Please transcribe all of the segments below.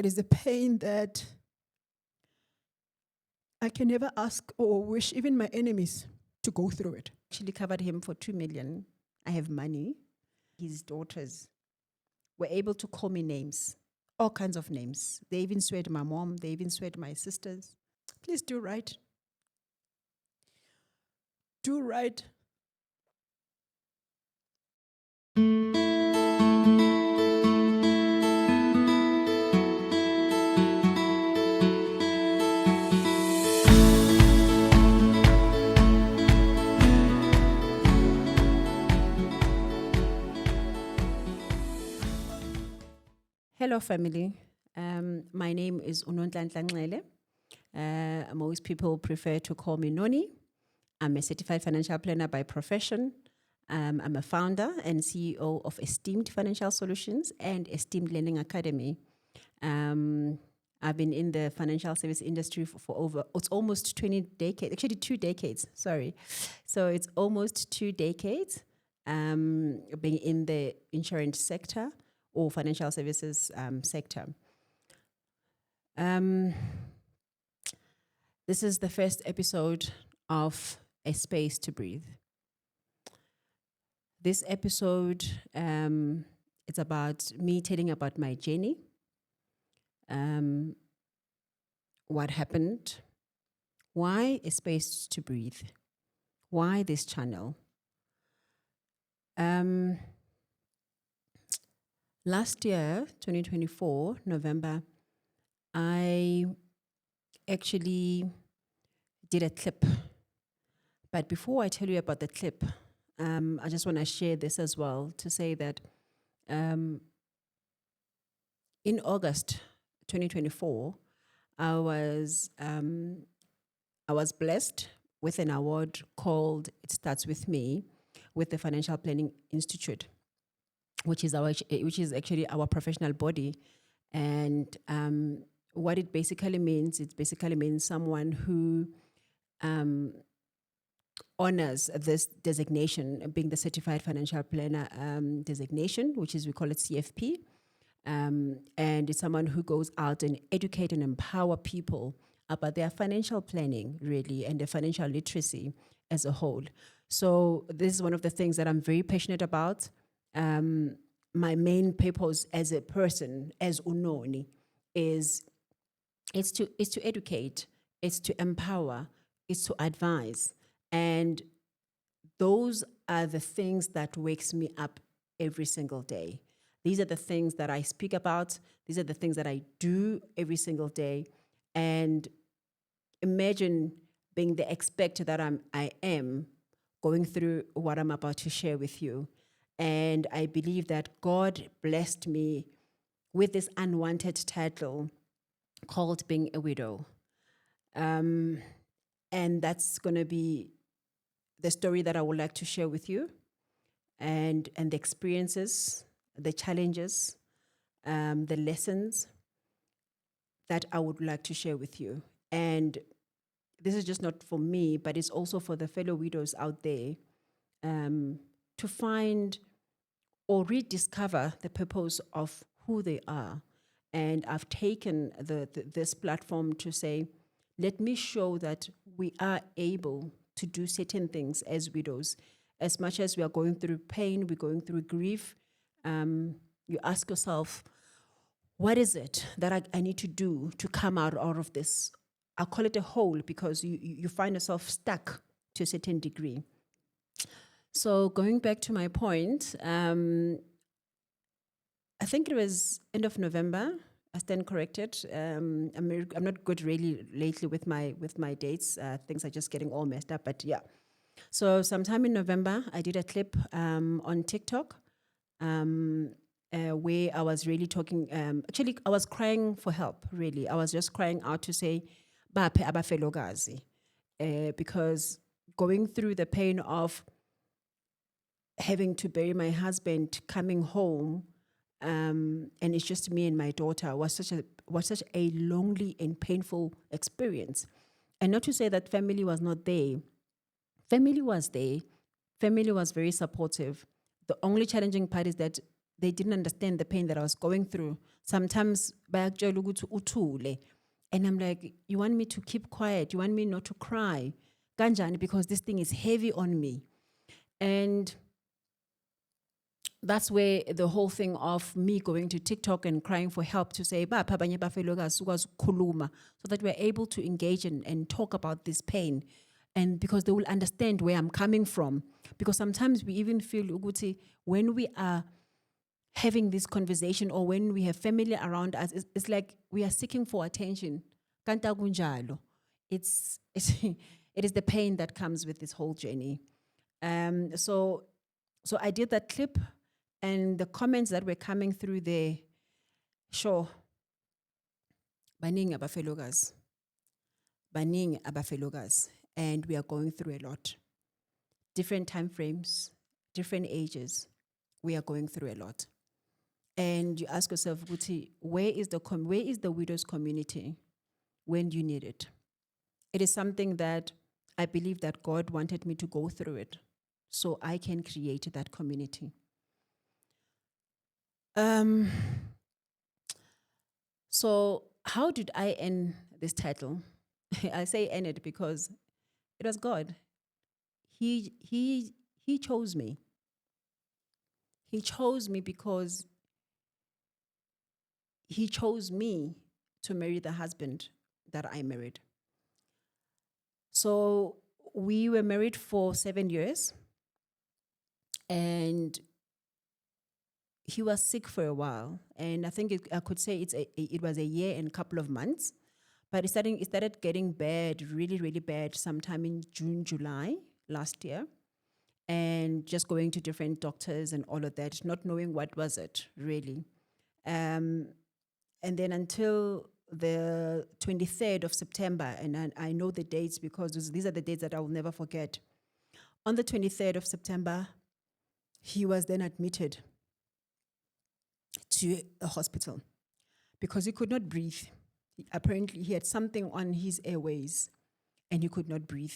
It is a pain that I can never ask or wish even my enemies to go through it. Actually covered him for 2 million. I have money. His daughters were able to call me names, all kinds of names. They even swear to my mom. They even swear to my sisters. Please do right. Do right. Hello, family. My name is Nonhlanhla Nxele. Most people prefer to call me Noni. I'm a certified financial planner by profession. I'm a founder and CEO of Esteemed Financial Solutions and Esteemed Learning Academy. I've been in the financial service industry for over, it's almost 20 decades, actually 2 decades, sorry. So it's almost 2 decades being in the insurance sector or financial services sector. This is the first episode of A Space to Breathe. This episode, it's about me telling about my journey, what happened, why A Space to Breathe, why this channel. Last year, 2024, November, I actually did a clip. But before I tell you about the clip, I just want to share this as well to say that in August 2024, I was blessed with an award called It Starts With Me with the Financial Planning Institute, which is actually our professional body. And what it basically means someone who honors this designation, being the Certified Financial Planner designation, which is, we call it CFP. And it's someone who goes out and educate and empower people about their financial planning, really, and their financial literacy as a whole. So this is one of the things that I'm very passionate about. My main purpose as a person, as Unoni, is to educate, it's to empower, it's to advise. And those are the things that wakes me up every single day. These are the things that I speak about. These are the things that I do every single day. And imagine being the expert that I am going through what I'm about to share with you. And I believe that God blessed me with this unwanted title called being a widow. And that's going to be the story that I would like to share with you, and the experiences, the challenges, the lessons that I would like to share with you. And this is just not for me, but it's also for the fellow widows out there to find or rediscover the purpose of who they are. And I've taken this platform to say, let me show that we are able to do certain things as widows. As much as we are going through pain, we're going through grief, you ask yourself, what is it that I need to do to come out of this? I call it a hole because you find yourself stuck to a certain degree. So going back to my point, I think it was end of November. I stand corrected. I'm not good really lately with my dates. Things are just getting all messed up. But yeah, so sometime in November, I did a clip on TikTok where I was really talking. Actually, I was crying for help. Really, I was just crying out to say, "Baphe abafelokazi," because going through the pain of having to bury my husband, coming home. And it's just me and my daughter was such a lonely and painful experience. And not to say that family was not there. Family was there. Family was very supportive. The only challenging part is that they didn't understand the pain that I was going through. Sometimes bayakutshela ukuthi uthule. And I'm like, you want me to keep quiet? You want me not to cry? Kanjani, because this thing is heavy on me. And that's where the whole thing of me going to TikTok and crying for help to say, ba abanye bafelokazi ukwazi ukukhuluma, so that we're able to engage and talk about this pain. And because they will understand where I'm coming from. Because sometimes we even feel ukuthi when we are having this conversation or when we have family around us, it's like we are seeking for attention. Kanta kunjalo. It is the pain that comes with this whole journey. So I did that clip, and the comments that were coming through there, sure, baningi abafelokazi, and we are going through a lot. Different time frames, different ages, we are going through a lot. And you ask yourself, Guti, where is the widows community when you need it? It is something that I believe that God wanted me to go through it so I can create that community. So how did I end this title? I say end it because it was God. He chose me. He chose me because he chose me to marry the husband that I married. So we were married for 7 years, and he was sick for a while. And I think I could say it was a year and a couple of months, but it started getting bad, really, really bad sometime in June, July last year. And just going to different doctors and all of that, not knowing what was it, really. And then until the 23rd of September, and I know the dates because these are the dates that I will never forget. On the 23rd of September, he was then admitted to a hospital because he could not breathe. Apparently, he had something on his airways and he could not breathe.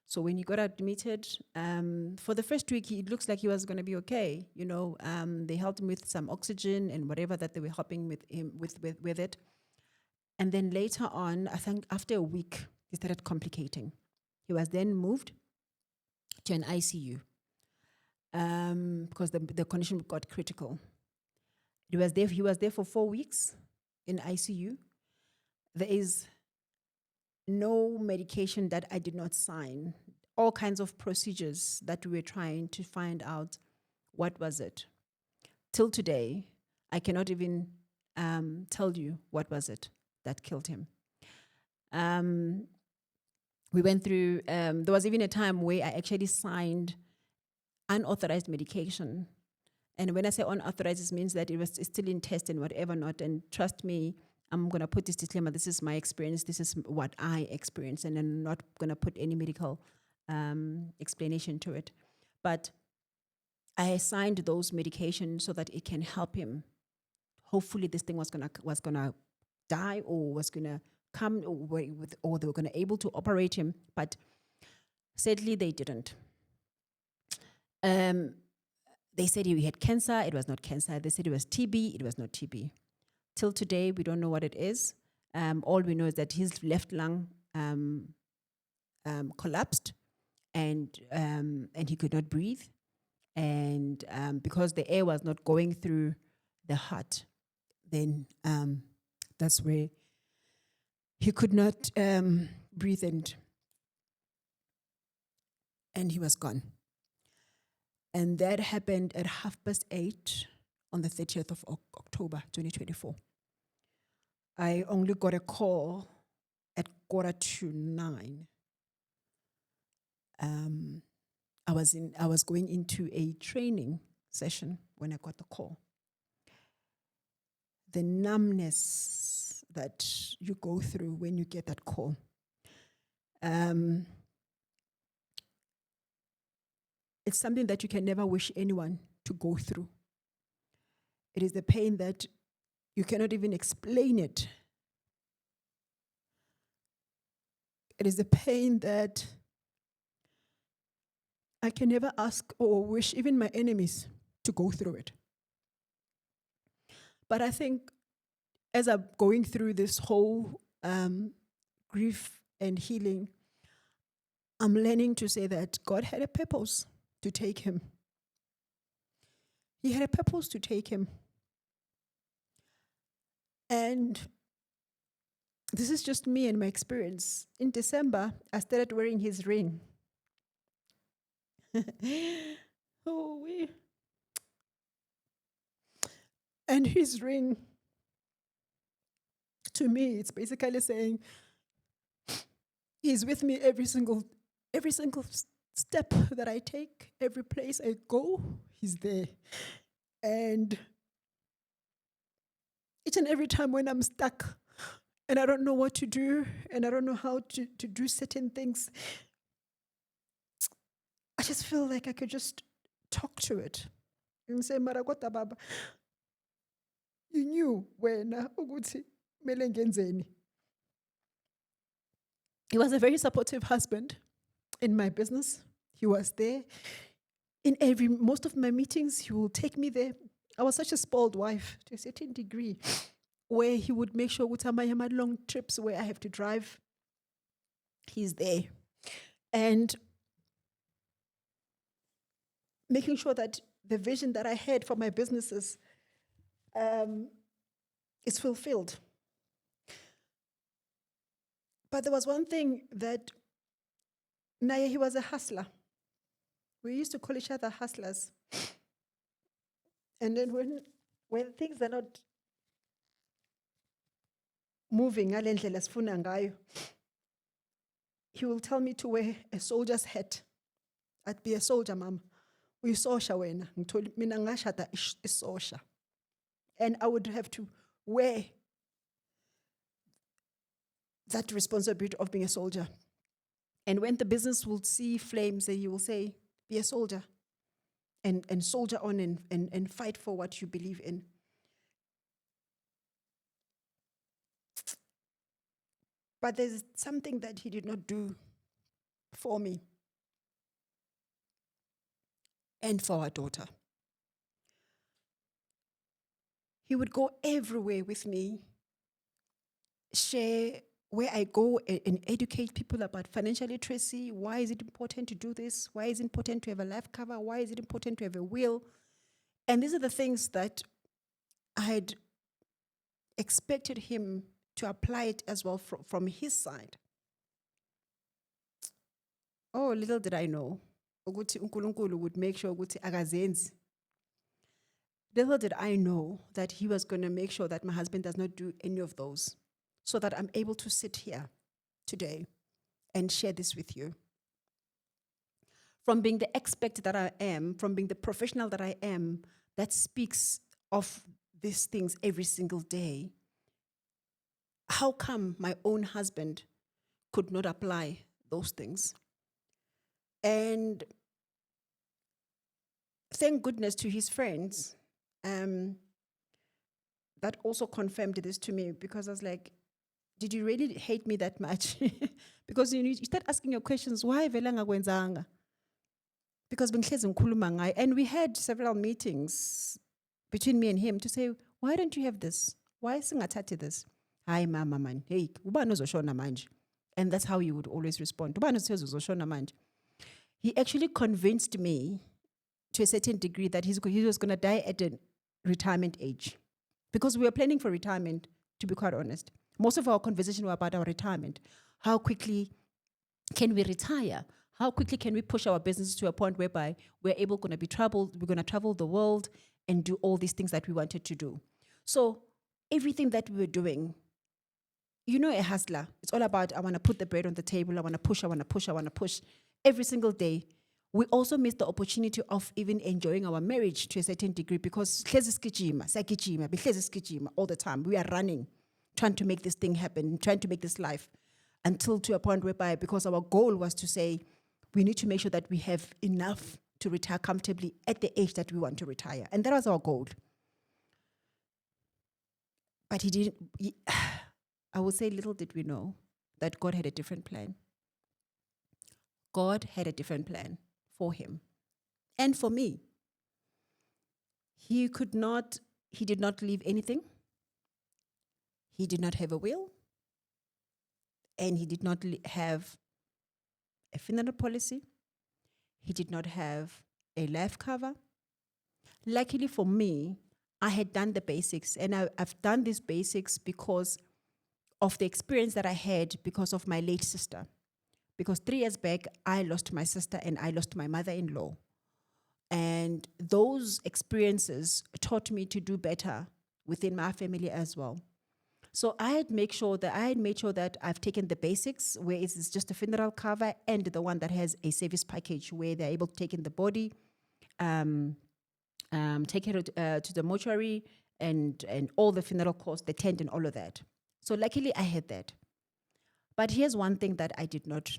So when he got admitted, for the first week, it looks like he was going to be okay. You know, they helped him with some oxygen and whatever that they were helping with him with it. And then later on, I think after a week, he started complicating. He was then moved to an ICU because the condition got critical. He was there for 4 weeks in ICU. There is no medication that I did not sign. All kinds of procedures that we were trying to find out what was it. Till today, I cannot even tell you what was it that killed him. We went through, there was even a time where I actually signed unauthorized medication. And when I say unauthorized, it means that it's still in test and whatever not. And trust me, I'm going to put this disclaimer, this is my experience, this is what I experienced, and I'm not going to put any medical explanation to it. But I signed those medications so that it can help him. Hopefully this thing was gonna die or was gonna come or they were gonna able to operate him, but sadly they didn't. They said he had cancer, it was not cancer. They said it was TB, it was not TB. Till today, we don't know what it is. All we know is that his left lung collapsed and he could not breathe. And because the air was not going through the heart, then that's where he could not breathe and he was gone. And that happened at 8:30 on the 30th of October, 2024. I only got a call at 9:15. I was going into a training session when I got the call. The numbness that you go through when you get that call. It's something that you can never wish anyone to go through. It is the pain that you cannot even explain it. It is the pain that I can never ask or wish even my enemies to go through it. But I think as I'm going through this whole grief and healing, I'm learning to say that God had a purpose to take him. He had a purpose to take him. And this is just me and my experience. In December, I started wearing his ring. And his ring, to me, it's basically saying, he's with me every single step that I take, every place I go, he's there. And each and every time when I'm stuck and I don't know what to do and I don't know how to do certain things, I just feel like I could just talk to it and say, Maragota Baba, you knew when Uguti Melengenzeni. He was a very supportive husband in my business. He was there. In most of my meetings, he will take me there. I was such a spoiled wife to a certain degree, where he would make sure my long trips where I have to drive, he's there. And making sure that the vision that I had for my businesses is fulfilled. But there was one thing that Naya, he was a hustler. We used to call each other hustlers. And then when things are not moving, he will tell me to wear a soldier's hat. I'd be a soldier, mom. We sosha wena. Mina ngashada isosha. And I would have to wear that responsibility of being a soldier. And when the business will see flames, then you will say, be a soldier. And soldier on and fight for what you believe in. But there's something that he did not do for me and for our daughter. He would go everywhere with me, share where I go and educate people about financial literacy. Why is it important to do this? Why is it important to have a life cover? Why is it important to have a will? And these are the things that I had expected him to apply it as well from his side. Oh, little did I know, ukuthi uNkulunkulu would make sure ukuthi akazenzi. Little did I know that he was going to make sure that my husband does not do any of those, so that I'm able to sit here today and share this with you. From being the expert that I am, from being the professional that I am, that speaks of these things every single day, how come my own husband could not apply those things? And thank goodness to his friends, that also confirmed this to me, because I was like, did you really hate me that much? Because you start asking your questions, why vele ngakwenzanga? Because bengihlezi ngikhuluma ngaye, and we had several meetings between me and him to say, why don't you have this? Why singathathi this? Hayi mama man, hey, ubani uzoshona manje? And that's how he would always respond. Ubani uzoshona manje? He actually convinced me to a certain degree that he was going to die at a retirement age, because we were planning for retirement, to be quite honest. Most of our conversation were about our retirement. How quickly can we retire? How quickly can we push our business to a point whereby we're going to travel the world and do all these things that we wanted to do? So everything that we were doing, a hustler, it's all about, I want to put the bread on the table, I want to push every single day. We also missed the opportunity of even enjoying our marriage to a certain degree, because all the time we are running, trying to make this thing happen, trying to make this life, until to a point whereby, because our goal was to say, we need to make sure that we have enough to retire comfortably at the age that we want to retire. And that was our goal. But he didn't, I would say, little did we know that God had a different plan. God had a different plan for him and for me. He could not He did not leave anything. He did not have a will. And he did not have a funeral policy. He did not have a life cover. Luckily for me, I had done the basics, and I've done these basics because of the experience that I had because of my late sister. Because 3 years back, I lost my sister and I lost my mother-in-law. And those experiences taught me to do better within my family as well. So I had made sure that I've taken the basics, where it's just a funeral cover, and the one that has a service package where they're able to take in the body, take it to the mortuary, and all the funeral costs, the tent, and all of that. So luckily, I had that. But here's one thing that I did not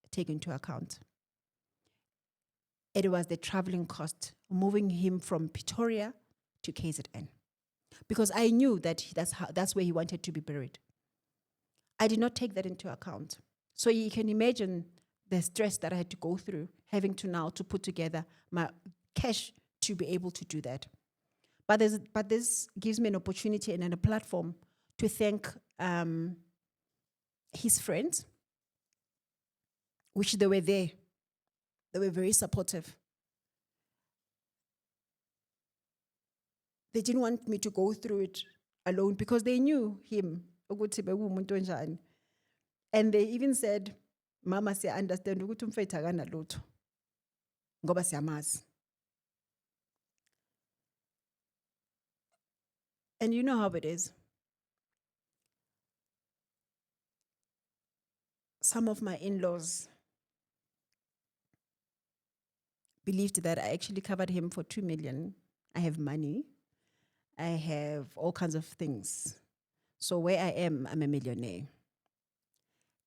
take into account. It was the traveling cost, moving him from Pretoria to KZN. Because I knew that that's where he wanted to be buried. I did not take that into account. So you can imagine the stress that I had to go through, having to now to put together my cash to be able to do that. But this gives me an opportunity and a platform to thank his friends, which they were there. They were very supportive. They didn't want me to go through it alone because they knew him. And they even said, Mama, siya understand ukuthi umfethu akanalutho ngoba siyamazi. And you know how it is. Some of my in-laws believed that I actually covered him for 2 million. I have money. I have all kinds of things. So where I am, I'm a millionaire.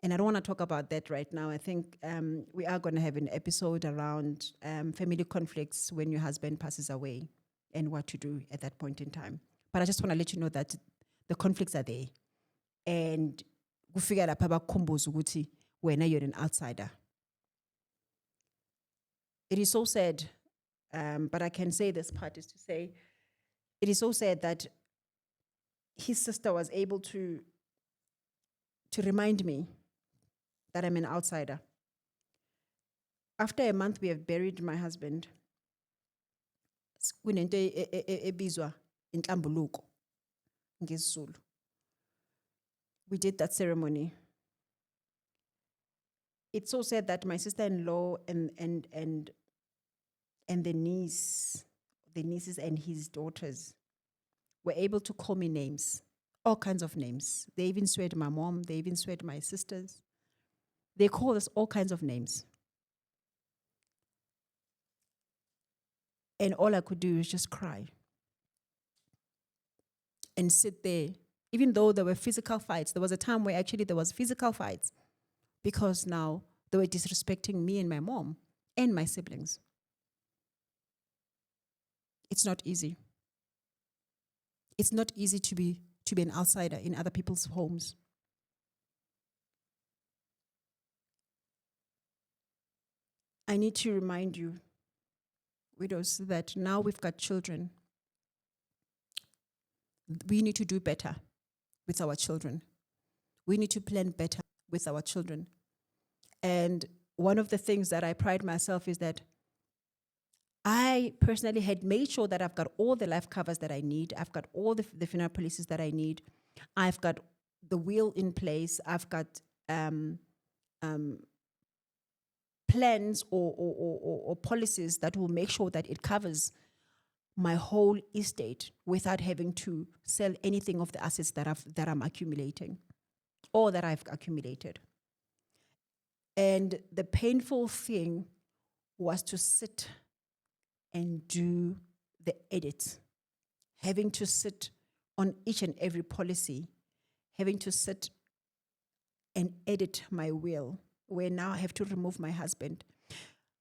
And I don't want to talk about that right now. I think we are going to have an episode around family conflicts when your husband passes away and what to do at that point in time. But I just want to let you know that the conflicts are there. And kufika lapha bakukhumbuza ukuthi wena you're an outsider. It is so sad, but I can say this part is to say, it is so sad that his sister was able to remind me that I'm an outsider. After a month, we have buried my husband. Kunento ebizwa inhlambuluko ngesiZulu. We did that ceremony. It's so sad that my sister-in-law and the nieces and his daughters were able to call me names, all kinds of names. They even sweared my mom. They even sweared my sisters. They called us all kinds of names. And all I could do was just cry and sit there. Even though there were physical fights, there was a time where actually there was physical fights because now they were disrespecting me and my mom and my siblings. It's not easy. It's not easy to be an outsider in other people's homes. I need to remind you, widows, that now we've got children. We need to do better with our children. We need to plan better with our children. And one of the things that I pride myself is that I personally had made sure that I've got all the life covers that I need. I've got all the funeral policies that I need. I've got the will in place. I've got plans or policies that will make sure that it covers my whole estate without having to sell anything of the assets that I'm accumulating or that I've accumulated. And the painful thing was to sit and do the edit, having to sit on each and every policy, having to sit and edit my will, where now I have to remove my husband.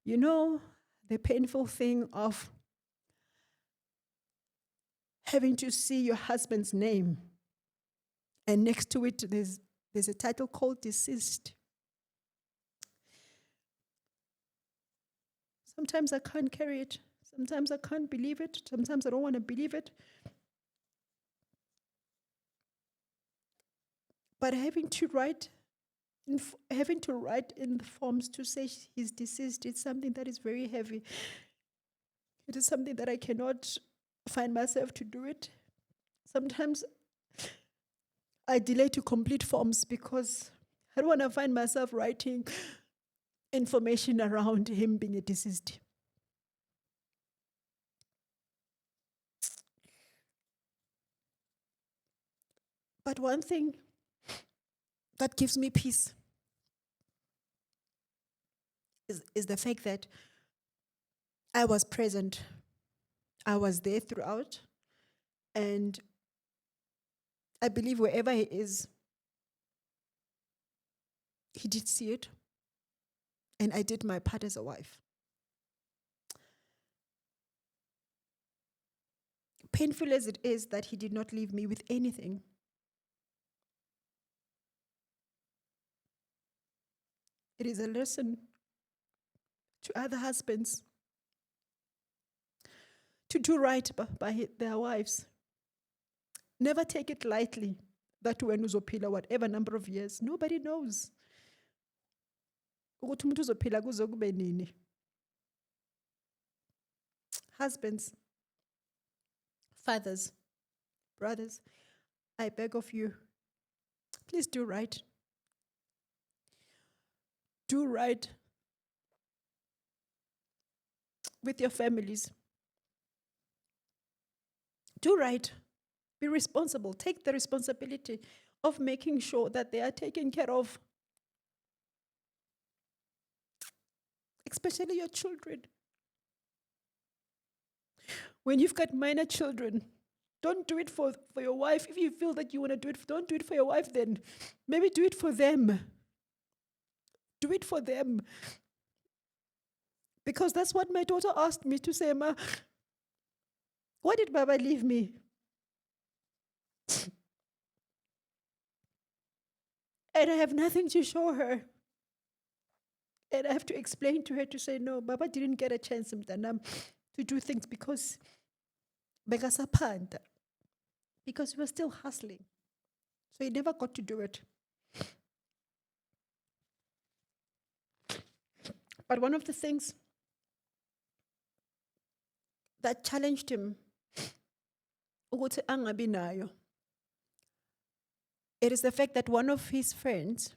You know, the painful thing of having to see your husband's name, and next to it, there's a title called deceased. Sometimes I can't carry it. Sometimes I can't believe it. Sometimes I don't want to believe it. But having to write in the forms to say he's deceased, it's something that is very heavy. It is something that I cannot find myself to do it. Sometimes I delay to complete forms because I don't want to find myself writing information around him being a deceased. But one thing that gives me peace is the fact that I was present. I was there throughout. And I believe wherever he is, he did see it. And I did my part as a wife. Painful as it is that he did not leave me with anything, it is a lesson to other husbands to do right by their wives. Never take it lightly that when uzophila whatever number of years, nobody knows. Ukuthi umuntu uzophila kuze kube nini. Husbands, fathers, brothers, I beg of you, please do right. Do right with your families. Do right. Be responsible. Take the responsibility of making sure that they are taken care of. Especially your children. When you've got minor children, don't do it for your wife. If you feel that you want to do it, don't do it for your wife then. Maybe do it for them. Do it for them. Because that's what my daughter asked me to say, Ma, why did Baba leave me? And I have nothing to show her. And I have to explain to her to say, no, Baba didn't get a chance to do things because because he was still hustling. So he never got to do it. But one of the things that challenged him, ukuthi angabi nayo, it is the fact that one of his friends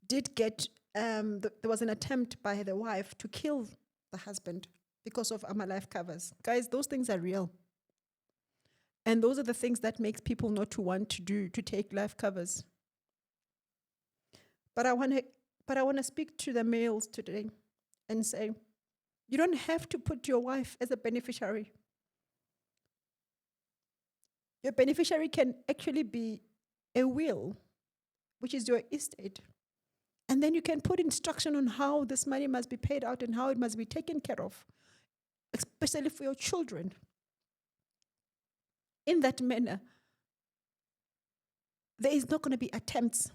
did get, there was an attempt by the wife to kill the husband because of life covers. Guys, those things are real. And those are the things that makes people not to want to take life covers. But I want to speak to the males today and say, you don't have to put your wife as a beneficiary. Your beneficiary can actually be a will, which is your estate. And then you can put instruction on how this money must be paid out and how it must be taken care of, especially for your children. In that manner, there is not going to be attempts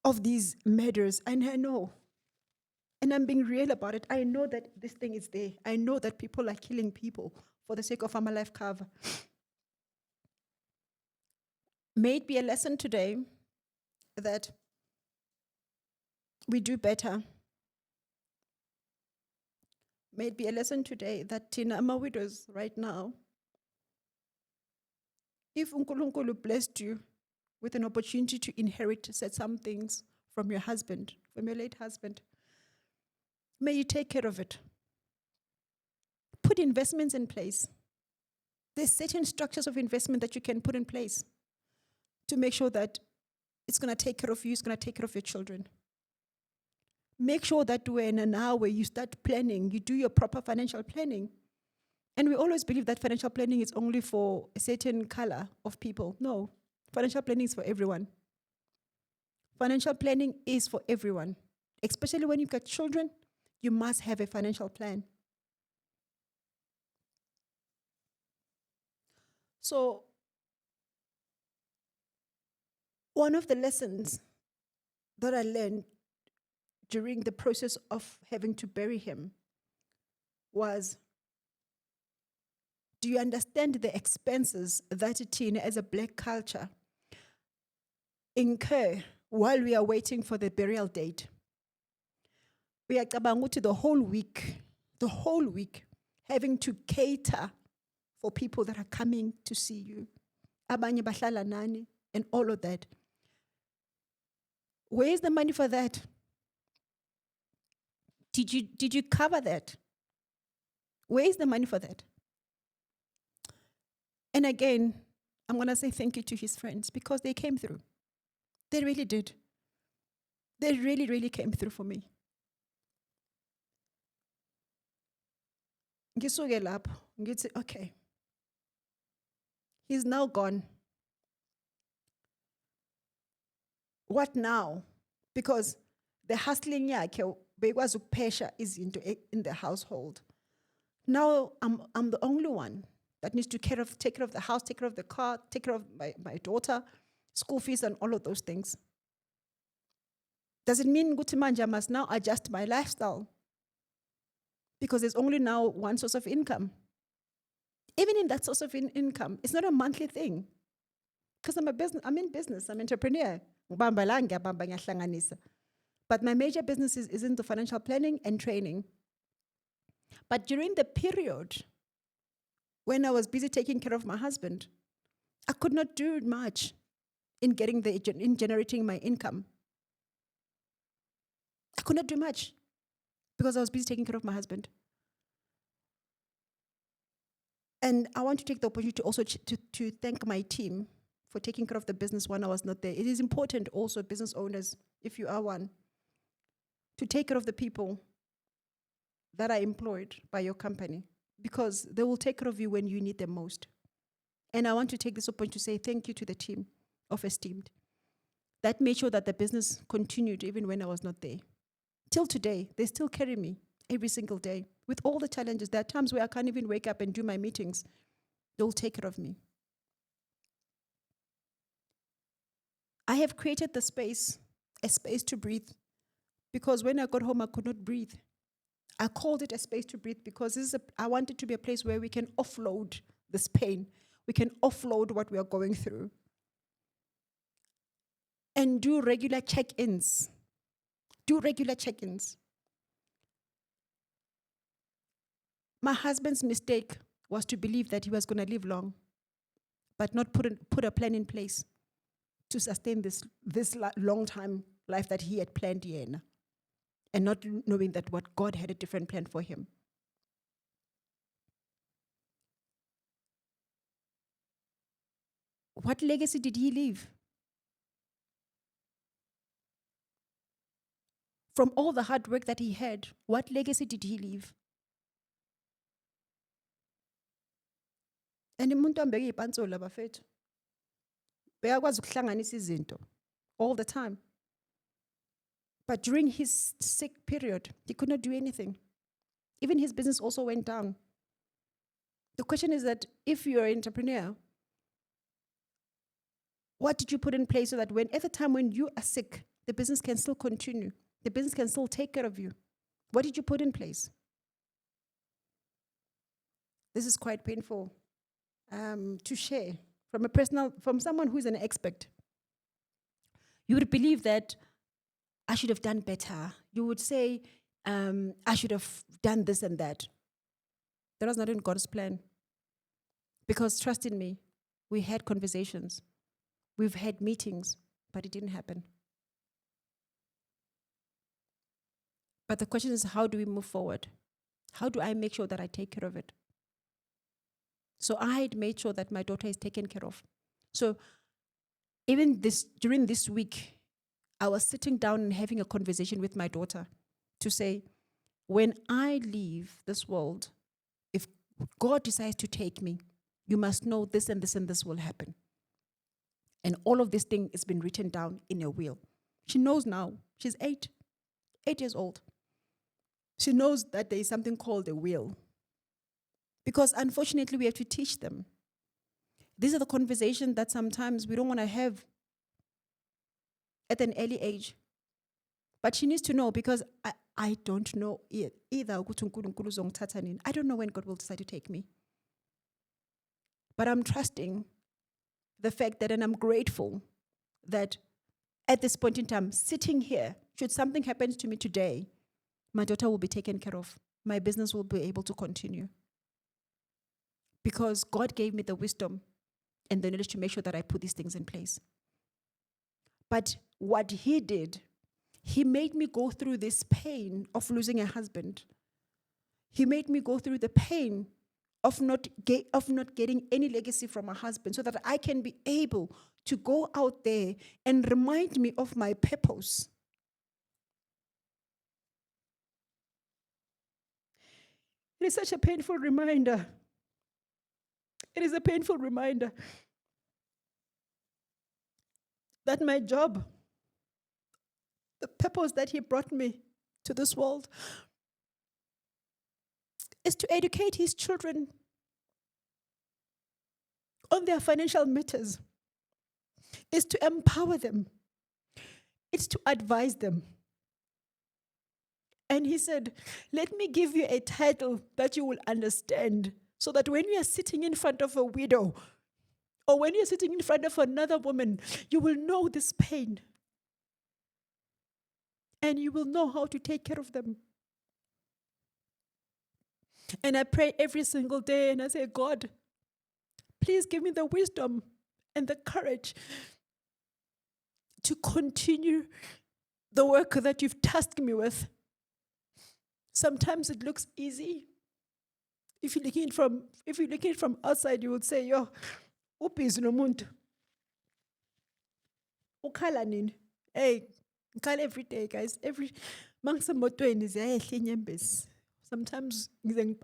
of these murders. And I know, and I'm being real about it, I know that this thing is there. I know that people are killing people for the sake of life cover. May it be a lesson today that we do better. May it be a lesson today that Tina widows right now, if uNkulunkulu blessed you with an opportunity to inherit some things from your husband, from your late husband, may you take care of it. Put investments in place. There's certain structures of investment that you can put in place to make sure that it's going to take care of you, it's going to take care of your children. Make sure that when you start planning, you do your proper financial planning. And we always believe that financial planning is only for a certain color of people. No, financial planning is for everyone. Financial planning is for everyone. Especially when you've got children, you must have a financial plan. So, one of the lessons that I learned during the process of having to bury him was Do you understand the expenses that Tina, as a black culture, incur while we are waiting for the burial date? We are to the whole week, having to cater for people that are coming to see you. Abanye bahlala nani, and all of that. Where is the money for that? Did you cover that? Where is the money for that? And again, I'm going to say thank you to his friends because they came through. They really did. They really, really came through for me. Ngisuke lapho, ngithi, okay, he's now gone. What now? Because the hustling yakhe bekwazi ukuphesha izinto in the household. Now I'm the only one that needs to take care of the house, take care of the car, take care of my daughter, school fees and all of those things. Does it mean ukuthi manje I must now adjust my lifestyle? Because there's only now one source of income. Even in that source of income, it's not a monthly thing. Because I'm in business, I'm an entrepreneur. But my major business is in the financial planning and training. But during the period when I was busy taking care of my husband, I could not do much in generating my income. I could not do much because I was busy taking care of my husband. And I want to take the opportunity also to thank my team for taking care of the business when I was not there. It is important also, business owners, if you are one, to take care of the people that are employed by your company because they will take care of you when you need them most. And I want to take this opportunity to say thank you to the team of Esteemed that made sure that the business continued even when I was not there. Till today, they still carry me every single day with all the challenges. There are times where I can't even wake up and do my meetings. They'll take care of me. I have created a space to breathe, because when I got home, I could not breathe. I called it a space to breathe because I want it to be a place where we can offload this pain. We can offload what we are going through and do regular check-ins. My husband's mistake was to believe that he was going to live long, but not put a plan in place to sustain this long time life that he had planned in, and not knowing that what God had a different plan for him. What legacy did he leave? From all the hard work that he had, what legacy did he leave? And umuntu ambeke ipantsula bafethu. Bekakwazi ukuhlanganisa izinto all the time. But during his sick period, he could not do anything. Even his business also went down. The question is that if you're an entrepreneur, what did you put in place so that at the time when you are sick, the business can still continue? The business can still take care of you. What did you put in place? This is quite painful to share from someone who is an expert. You would believe that I should have done better. You would say, I should have done this and that. That was not in God's plan. Because trust in me, we had conversations. We've had meetings, but it didn't happen. But the question is, how do we move forward? How do I make sure that I take care of it? So I had made sure that my daughter is taken care of. So even during this week, I was sitting down and having a conversation with my daughter to say, when I leave this world, if God decides to take me, you must know this and this and this will happen. And all of this thing has been written down in a will. She knows now. She's 8 years old. She knows that there is something called a will. Because unfortunately, we have to teach them. These are the conversations that sometimes we don't want to have at an early age. But she needs to know, because I don't know either. I don't know when God will decide to take me. But I'm trusting the fact that, and I'm grateful that at this point in time, sitting here, should something happen to me today, my daughter will be taken care of. My business will be able to continue. Because God gave me the wisdom and the knowledge to make sure that I put these things in place. But what He did, He made me go through this pain of losing a husband. He made me go through the pain of not getting any legacy from my husband, so that I can be able to go out there and remind me of my purpose. It is such a painful reminder. It is a painful reminder that my job, the purpose that He brought me to this world, is to educate His children on their financial matters, is to empower them, it's to advise them. And He said, let me give you a title that you will understand, so that when you are sitting in front of a widow, or when you're sitting in front of another woman, you will know this pain. And you will know how to take care of them. And I pray every single day and I say, God, please give me the wisdom and the courage to continue the work that you've tasked me with. Sometimes it looks easy. If you're looking from outside, you would say, yo, upis no muntu. Ukhala nini? Hey, ngikhala every day, guys. Sometimes ngize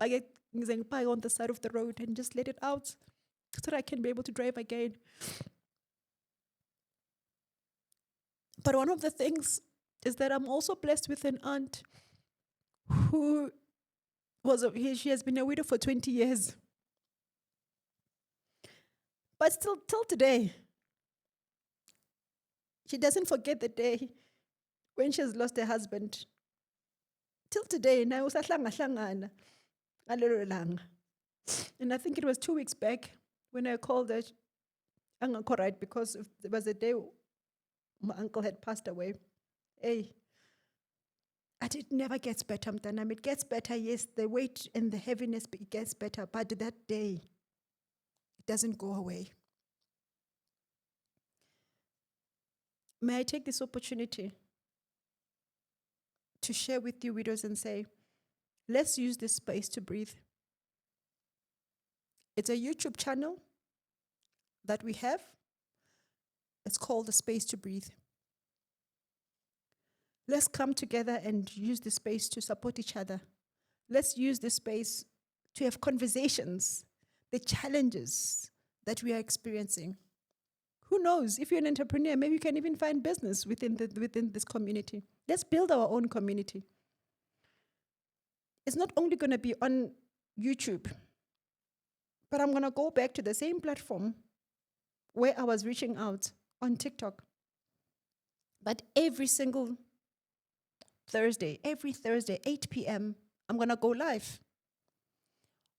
ngipake on the side of the road and just let it out so that I can be able to drive again. But one of the things is that I'm also blessed with an aunt who she has been a widow for 20 years. But still, till today, she doesn't forget the day when she has lost her husband. Till today, now usahlanga ngalelo langa. And I think it was 2 weeks back when I called her, angakho right, because there was a day my uncle had passed away. Hey, and it never gets better, mtanam. It gets better, yes, the weight and the heaviness, it gets better, but that day, it doesn't go away. May I take this opportunity to share with you widows and say, let's use this space to breathe. It's a YouTube channel that we have. It's called The Space to Breathe. Let's come together and use this space to support each other. Let's use this space to have conversations, the challenges that we are experiencing. Who knows? If you're an entrepreneur, maybe you can even find business within this community. Let's build our own community. It's not only going to be on YouTube, but I'm going to go back to the same platform where I was reaching out on TikTok. But every Thursday, 8 p.m., I'm going to go live.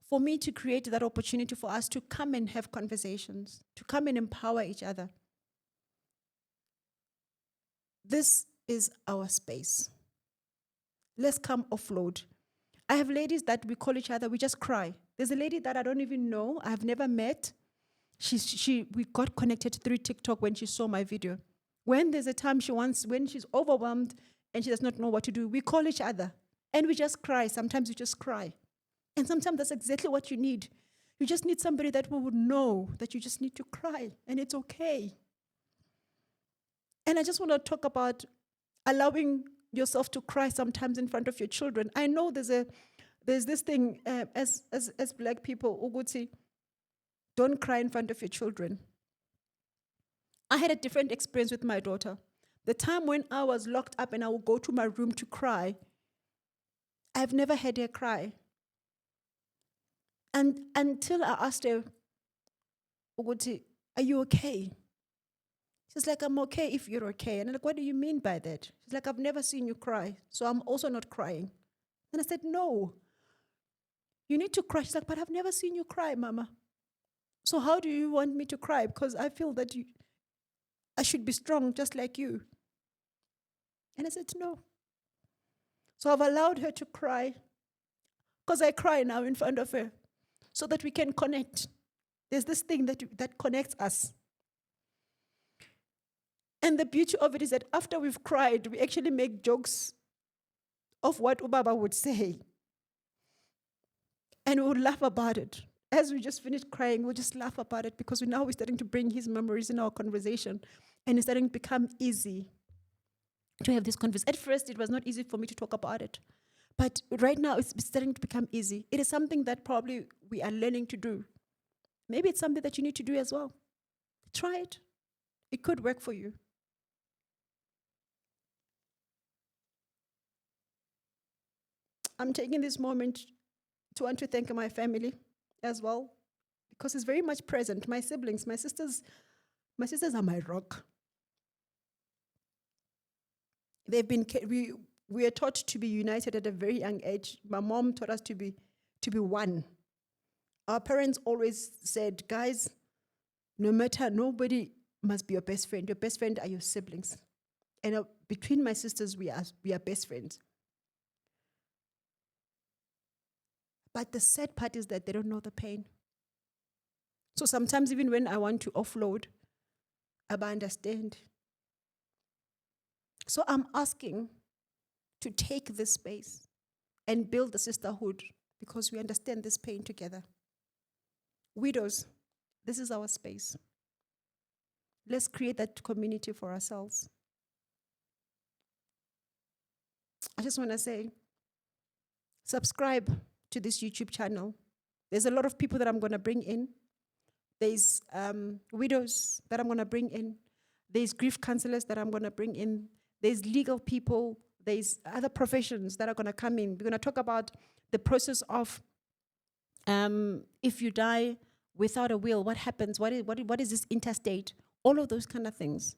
For me to create that opportunity for us to come and have conversations, to come and empower each other. This is our space. Let's come offload. I have ladies that we call each other, we just cry. There's a lady that I don't even know, I've never met. We got connected through TikTok when she saw my video. When there's a time when she's overwhelmed and she does not know what to do, we call each other and we just cry. Sometimes we just cry. And sometimes that's exactly what you need. You just need somebody that would know that you just need to cry, and it's okay. And I just want to talk about allowing yourself to cry sometimes in front of your children. I know there's this thing as Black people, Uguti, don't cry in front of your children. I had a different experience with my daughter. The time when I was locked up and I would go to my room to cry, I've never had her cry. And until I asked her, Uguti, are you okay? She's like, I'm okay if you're okay. And I'm like, what do you mean by that? She's like, I've never seen you cry, so I'm also not crying. And I said, no, you need to cry. She's like, but I've never seen you cry, Mama. So how do you want me to cry? Because I feel that I should be strong just like you. And I said, no. So I've allowed her to cry, because I cry now in front of her, so that we can connect. There's this thing that connects us. And the beauty of it is that after we've cried, we actually make jokes of what Ubaba would say. And we would laugh about it. As we just finished crying, we'll just laugh about it, because we're starting to bring his memories in our conversation. And it's starting to become easy to have this conversation. At first, it was not easy for me to talk about it. But right now, it's starting to become easy. It is something that probably we are learning to do. Maybe it's something that you need to do as well. Try it. It could work for you. I'm taking this moment to want to thank my family as well, because it's very much present. My siblings, my sisters are my rock. They've been we are taught to be united at a very young age. My mom taught us to be one. Our parents always said, guys, nobody must be your best friend. Your best friend are your siblings. And between my sisters, we are best friends. But the sad part is that they don't know the pain. So sometimes even when I want to offload, I understand. So I'm asking to take this space and build a sisterhood, because we understand this pain together. Widows, this is our space. Let's create that community for ourselves. I just want to say, subscribe to this YouTube channel. There's a lot of people that I'm going to bring in. There's widows that I'm going to bring in. There's grief counselors that I'm going to bring in. There's legal people. There's other professions that are going to come in. We're going to talk about the process of if you die without a will, what happens? What is this interstate? All of those kind of things.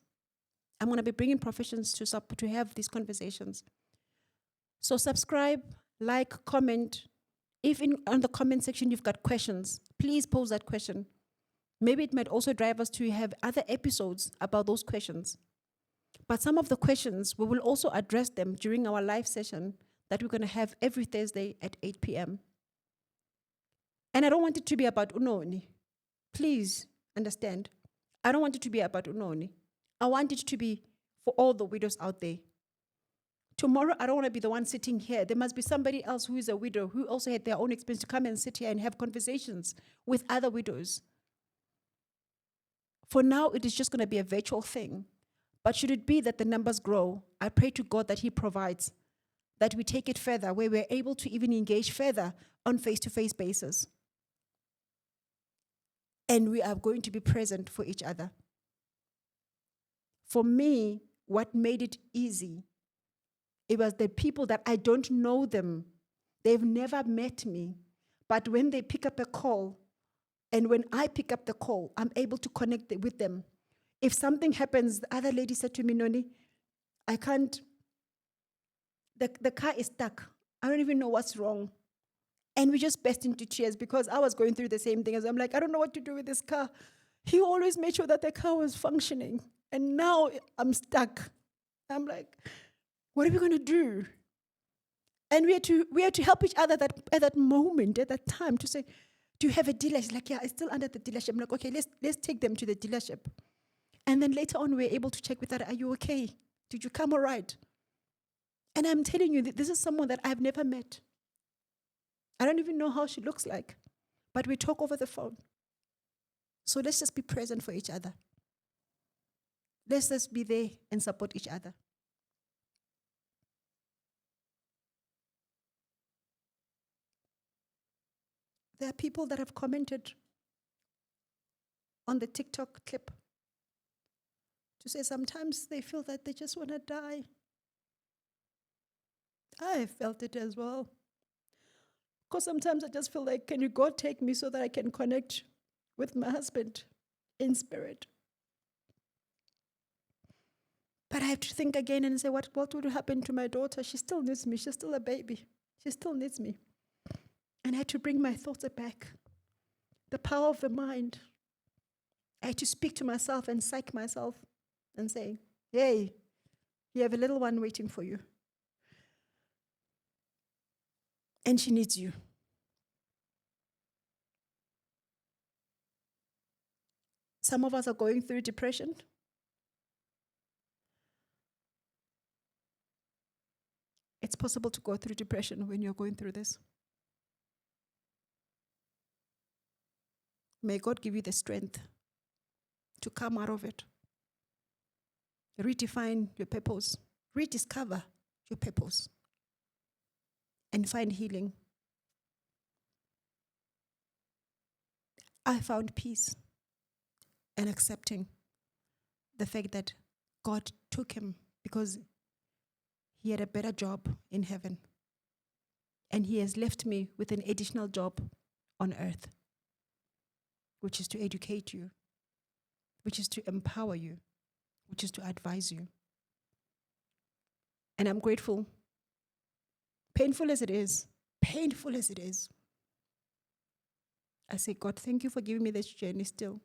I'm going to be bringing professions to have these conversations. So subscribe, like, comment. If on the comment section you've got questions, please pose that question. Maybe it might also drive us to have other episodes about those questions. But some of the questions, we will also address them during our live session that we're going to have every Thursday at 8 p.m. And I don't want it to be about Unoni. Please understand. I don't want it to be about Unoni. I want it to be for all the widows out there. Tomorrow, I don't want to be the one sitting here. There must be somebody else who is a widow, who also had their own experience, to come and sit here and have conversations with other widows. For now, it is just going to be a virtual thing. But should it be that the numbers grow, I pray to God that He provides, that we take it further, where we're able to even engage further on face-to-face basis. And we are going to be present for each other. For me, what made it easy, it was the people that I don't know them. They've never met me. But when they pick up a call, and when I pick up the call, I'm able to connect with them. If something happens, the other lady said to me, Noni, I can't, the car is stuck. I don't even know what's wrong. And we just burst into tears, because I was going through the same thing. As I'm like, I don't know what to do with this car. He always made sure that the car was functioning. And now I'm stuck. I'm like, what are we going to do? And we had to help each other at that moment, at that time, to say, do you have a dealer? She's like, yeah, it's still under the dealership. I'm like, okay, let's take them to the dealership. And then later on, we're able to check with her, are you okay? Did you come all right? And I'm telling you, this is someone that I've never met. I don't even know how she looks like, but we talk over the phone. So let's just be present for each other. Let's just be there and support each other. There are people that have commented on the TikTok clip to say sometimes they feel that they just want to die. I felt it as well. Because sometimes I just feel like, can you God take me so that I can connect with my husband in spirit? But I have to think again and say, what would happen to my daughter? She still needs me. She's still a baby. She still needs me. And I had to bring my thoughts back. The power of the mind. I had to speak to myself and psych myself and say, hey, you have a little one waiting for you. And she needs you. Some of us are going through depression. It's possible to go through depression when you're going through this. May God give you the strength to come out of it. Redefine your purpose. Rediscover your purpose. And find healing. I found peace in accepting the fact that God took him because he had a better job in heaven. And he has left me with an additional job on earth, which is to educate you, which is to empower you, which is to advise you. And I'm grateful. Painful as it is, I say, God, thank you for giving me this journey still.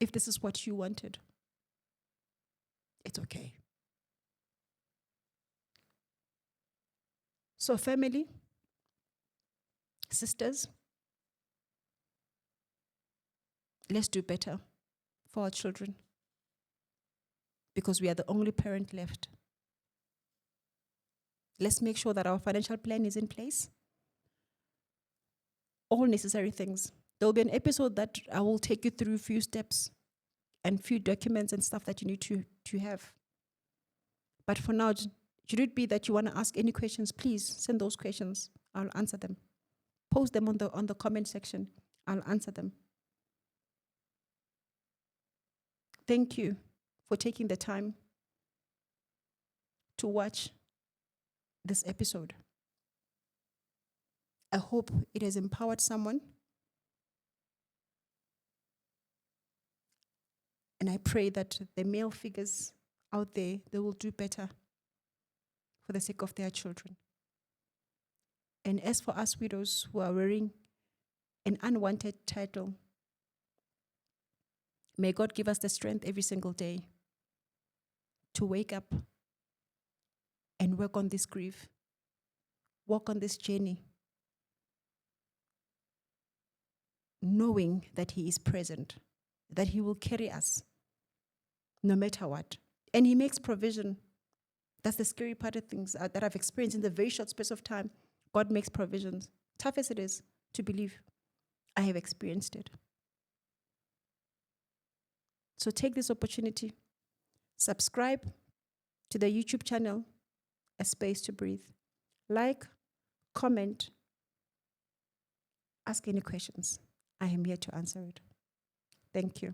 If this is what you wanted, it's okay. So family, sisters, let's do better for our children because we are the only parent left. Let's make sure that our financial plan is in place. All necessary things. There will be an episode that I will take you through a few steps and few documents and stuff that you need to have. But for now, should it be that you want to ask any questions, please send those questions. I'll answer them. Post them on the comment section. I'll answer them. Thank you for taking the time to watch this episode. I hope it has empowered someone. And I pray that the male figures out there, they will do better for the sake of their children. And as for us widows who are wearing an unwanted title, may God give us the strength every single day to wake up and work on this grief, walk on this journey, knowing that he is present, that he will carry us no matter what. And he makes provision. That's the scary part of things that I've experienced in the very short space of time. God makes provisions. Tough as it is to believe, I have experienced it. So take this opportunity, subscribe to the YouTube channel, A Space to Breathe. Like, comment, ask any questions. I am here to answer it. Thank you.